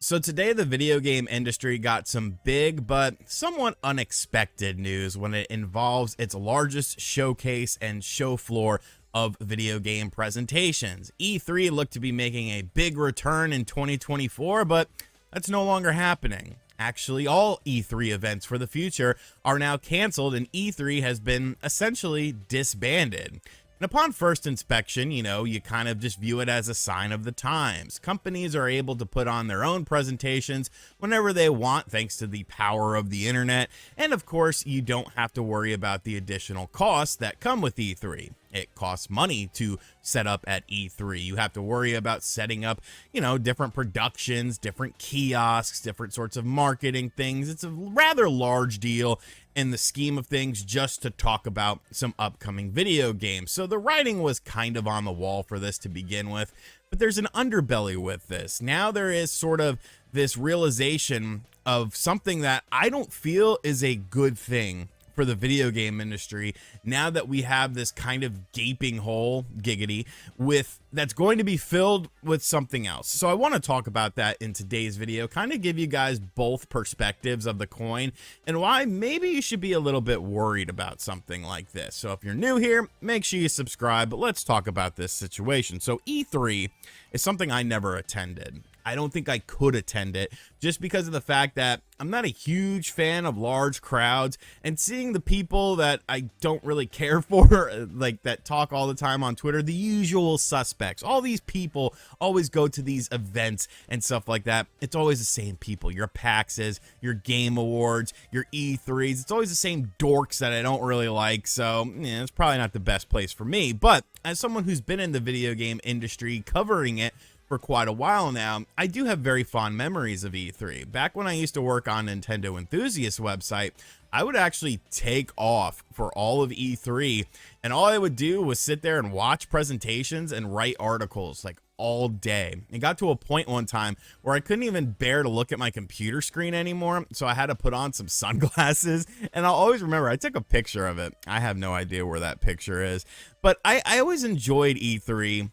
So today the video game industry got some big but somewhat unexpected news when it involves its largest showcase and show floor of video game presentations. E3 looked to be making a big return in 2024, but that's no longer happening. Actually, all E3 events for the future are now canceled and E3 has been essentially disbanded. And upon first inspection, you kind of just view it as a sign of the times. Companies are able to put on their own presentations whenever they want, thanks to the power of the internet. And of course, you don't have to worry about the additional costs that come with E3. It costs money to set up at E3. You have to worry about setting up, different productions, different kiosks, different sorts of marketing things. It's a rather large deal in the scheme of things just to talk about some upcoming video games. So the writing was kind of on the wall for this to begin with, but there's an underbelly with this. Now there is sort of this realization of something that I don't feel is a good thing for the video game industry now that we have this kind of gaping hole, giggity, that's going to be filled with something else. So I want to talk about that in today's video, kind of give you guys both perspectives of the coin and why maybe you should be a little bit worried about something like this. So if you're new here, make sure you subscribe, but let's talk about this situation. So E3 is something I never attended. I don't think I could attend it just because of the fact that I'm not a huge fan of large crowds, and seeing the people that I don't really care for, like that talk all the time on Twitter, the usual suspects. All these people always go to these events and stuff like that. It's always the same people. Your PAXs, your Game Awards, your E3s. It's always the same dorks that I don't really like. So yeah, it's probably not the best place for me. But as someone who's been in the video game industry covering it for quite a while now, I do have very fond memories of E3. Back when I used to work on Nintendo Enthusiast website, I would actually take off for all of E3, and all I would do was sit there and watch presentations and write articles like all day. It got to a point one time where I couldn't even bear to look at my computer screen anymore, so I had to put on some sunglasses, and I'll always remember I took a picture of it. I have no idea where that picture is, but I always enjoyed E3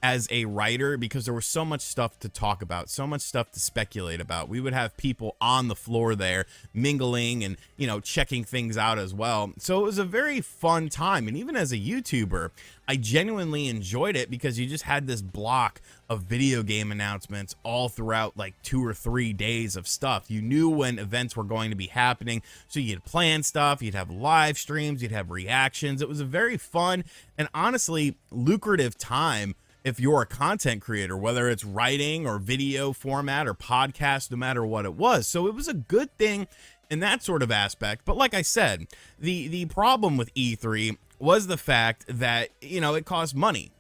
as a writer because there was so much stuff to talk about, so much stuff to speculate about. We would have people on the floor there mingling and, checking things out as well. So it was a very fun time. And even as a YouTuber, I genuinely enjoyed it because you just had this block of video game announcements all throughout like 2 or 3 days of stuff. You knew when events were going to be happening, so you'd plan stuff, you'd have live streams, you'd have reactions. It was a very fun and honestly lucrative time if you're a content creator, whether it's writing or video format or podcast, no matter what it was. So it was a good thing in that sort of aspect. But like I said, the problem with E3 was the fact that, it costs money.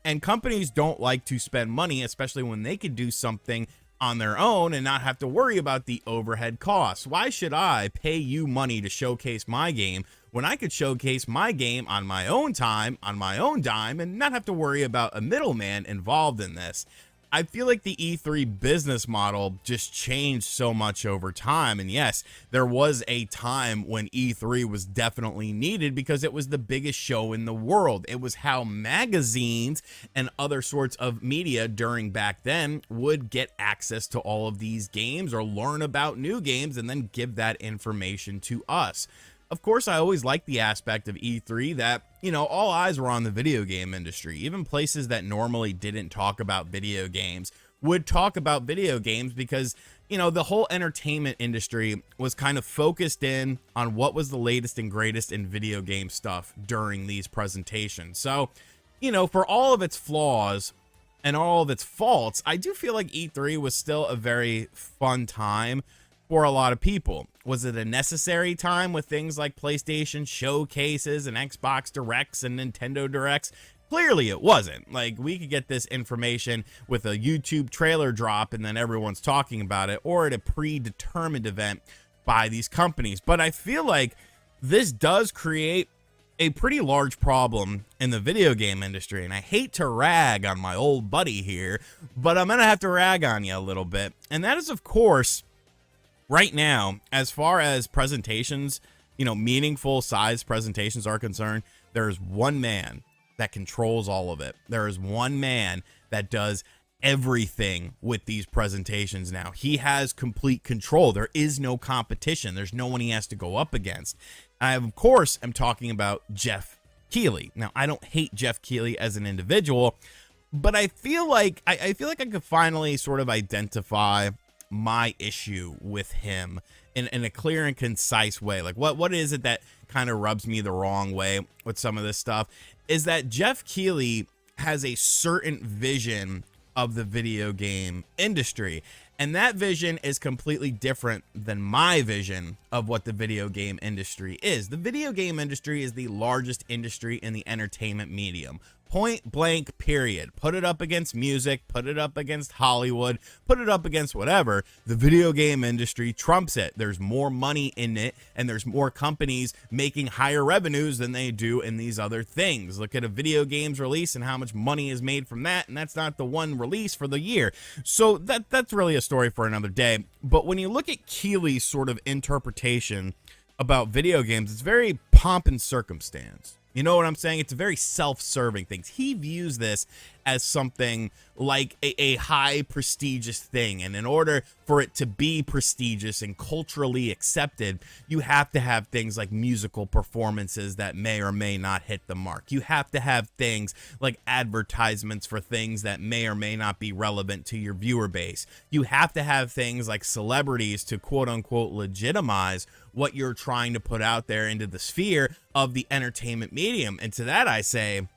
And companies don't like to spend money, especially when they could do something on their own and not have to worry about the overhead costs. Why should I pay you money to showcase my game when I could showcase my game on my own time, on my own dime, and not have to worry about a middleman involved in this? I feel like the E3 business model just changed so much over time. And yes, there was a time when E3 was definitely needed because it was the biggest show in the world. It was how magazines and other sorts of media during back then would get access to all of these games or learn about new games and then give that information to us. Of course, I always liked the aspect of E3 that, all eyes were on the video game industry. Even places that normally didn't talk about video games would talk about video games because, the whole entertainment industry was kind of focused in on what was the latest and greatest in video game stuff during these presentations. So, for all of its flaws and all of its faults, I do feel like E3 was still a very fun time for a lot of people. Was it a necessary time with things like PlayStation showcases and Xbox Directs and Nintendo Directs? Clearly it wasn't. Like, we could get this information with a YouTube trailer drop and then everyone's talking about it, or at a predetermined event by these companies. But I feel like this does create a pretty large problem in the video game industry, and I hate to rag on my old buddy here, but I'm gonna have to rag on you a little bit. And that is, of course, right now, as far as presentations, meaningful size presentations are concerned, there's one man that controls all of it. There is one man that does everything with these presentations now. He has complete control. There is no competition. There's no one he has to go up against. I, of course, am talking about Jeff Keighley. Now, I don't hate Jeff Keighley as an individual, but I feel like I could finally sort of identify my issue with him in a clear and concise way. Like, what is it that kind of rubs me the wrong way with some of this stuff is that Jeff Keighley has a certain vision of the video game industry, and that vision is completely different than my vision of what the video game industry is. The video game industry is the largest industry in the entertainment medium. Point blank, period. Put it up against music, put it up against Hollywood, put it up against whatever. The video game industry trumps it. There's more money in it, and there's more companies making higher revenues than they do in these other things. Look at a video games release and how much money is made from that, and that's not the one release for the year. So that's really a story for another day. But when you look at Keighley's sort of interpretation about video games, it's very pomp and circumstance. You know what I'm saying? It's a very self-serving thing. He views this as something like a high prestigious thing. And in order for it to be prestigious and culturally accepted, you have to have things like musical performances that may or may not hit the mark. You have to have things like advertisements for things that may or may not be relevant to your viewer base. You have to have things like celebrities to quote unquote legitimize what you're trying to put out there into the sphere of the entertainment medium. And to that I say,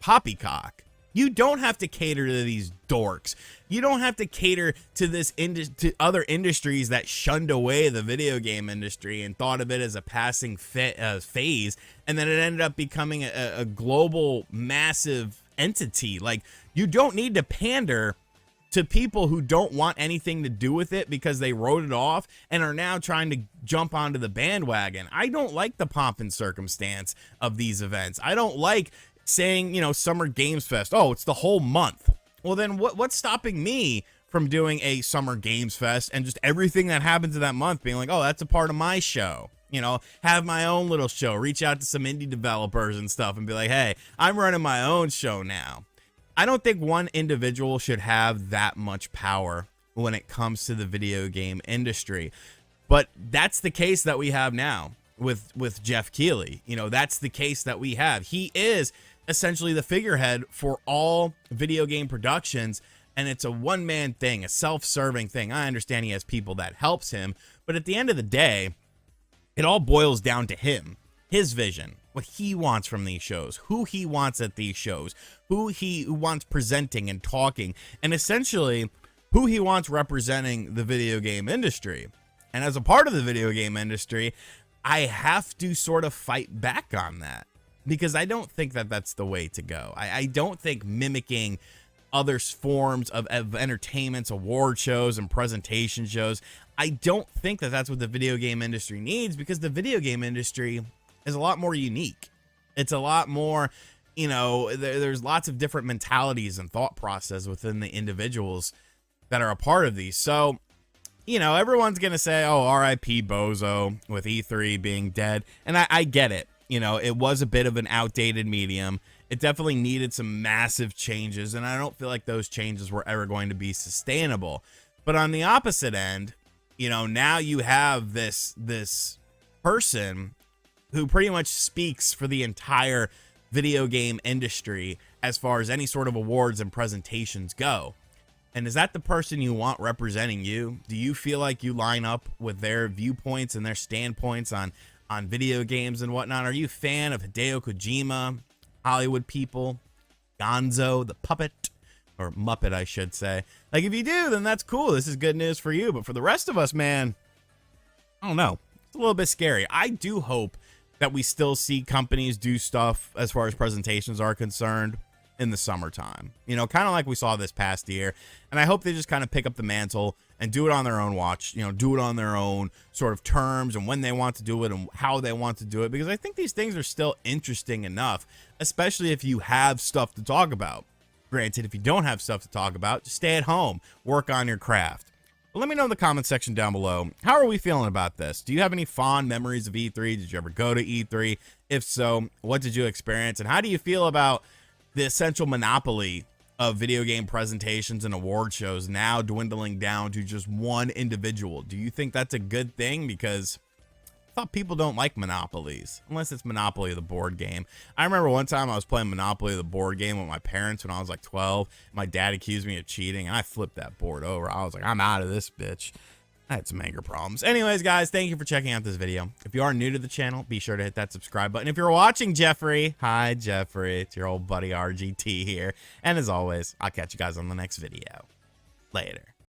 poppycock. You don't have to cater to these dorks. You don't have to cater to to other industries that shunned away the video game industry and thought of it as a passing phase, and then it ended up becoming a global massive entity. Like, you don't need to pander to people who don't want anything to do with it because they wrote it off and are now trying to jump onto the bandwagon. I don't like the pomp and circumstance of these events. I don't like saying, you know, Summer Games Fest, oh, it's the whole month. Well, then what's stopping me from doing a Summer Games Fest and just everything that happens in that month being like, oh, that's a part of my show? You know, have my own little show, reach out to some indie developers and stuff and be like, hey, I'm running my own show now. I don't think one individual should have that much power when it comes to the video game industry. But that's the case that we have now with Jeff Keighley. You know, that's the case that we have. He is essentially the figurehead for all video game productions, and it's a one-man thing, a self-serving thing. I understand he has people that helps him, but at the end of the day, it all boils down to him, his vision, what he wants from these shows, who he wants at these shows, who he wants presenting and talking, and essentially who he wants representing the video game industry. And as a part of the video game industry, I have to sort of fight back on that, because I don't think that that's the way to go. I don't think mimicking other forms of entertainments, award shows, and presentation shows, I don't think that that's what the video game industry needs, because the video game industry is a lot more unique. It's a lot more, you know, there's lots of different mentalities and thought process within the individuals that are a part of these. So, you know, everyone's going to say, oh, RIP Bozo with E3 being dead. And I get it. You know, it was a bit of an outdated medium. It definitely needed some massive changes, and I don't feel like those changes were ever going to be sustainable. But on the opposite end, you know, now you have this person who pretty much speaks for the entire video game industry as far as any sort of awards and presentations go. And is that the person you want representing you? Do you feel like you line up with their viewpoints and their standpoints on video games and whatnot? Are you a fan of Hideo Kojima, Hollywood people, Gonzo, the puppet, or Muppet, I should say? Like, if you do, then that's cool. This is good news for you. But for the rest of us, man, I don't know. It's a little bit scary. I do hope that we still see companies do stuff as far as presentations are concerned in the summertime, you know, kind of like we saw this past year. And I hope they just kind of pick up the mantle and do it on their own watch, you know, do it on their own sort of terms and when they want to do it and how they want to do it, because I think these things are still interesting enough, especially if you have stuff to talk about. Granted, if you don't have stuff to talk about, just stay at home, work on your craft. But let me know in the comment section down below, how are we feeling about this? Do you have any fond memories of E3? Did you ever go to E3? If so, what did you experience? And how do you feel about the essential monopoly of video game presentations and award shows now dwindling down to just one individual. Do you think that's a good thing? Because I thought people don't like monopolies unless it's Monopoly the board game. I remember one time I was playing Monopoly the board game with my parents when I was like 12. My dad accused me of cheating and I flipped that board over. I was like, I'm out of this bitch. I had some anger problems. Anyways, guys, thank you for checking out this video. If you are new to the channel, be sure to hit that subscribe button. If you're watching Jeffrey, hi Jeffrey, it's your old buddy RGT here. And as always, I'll catch you guys on the next video. Later.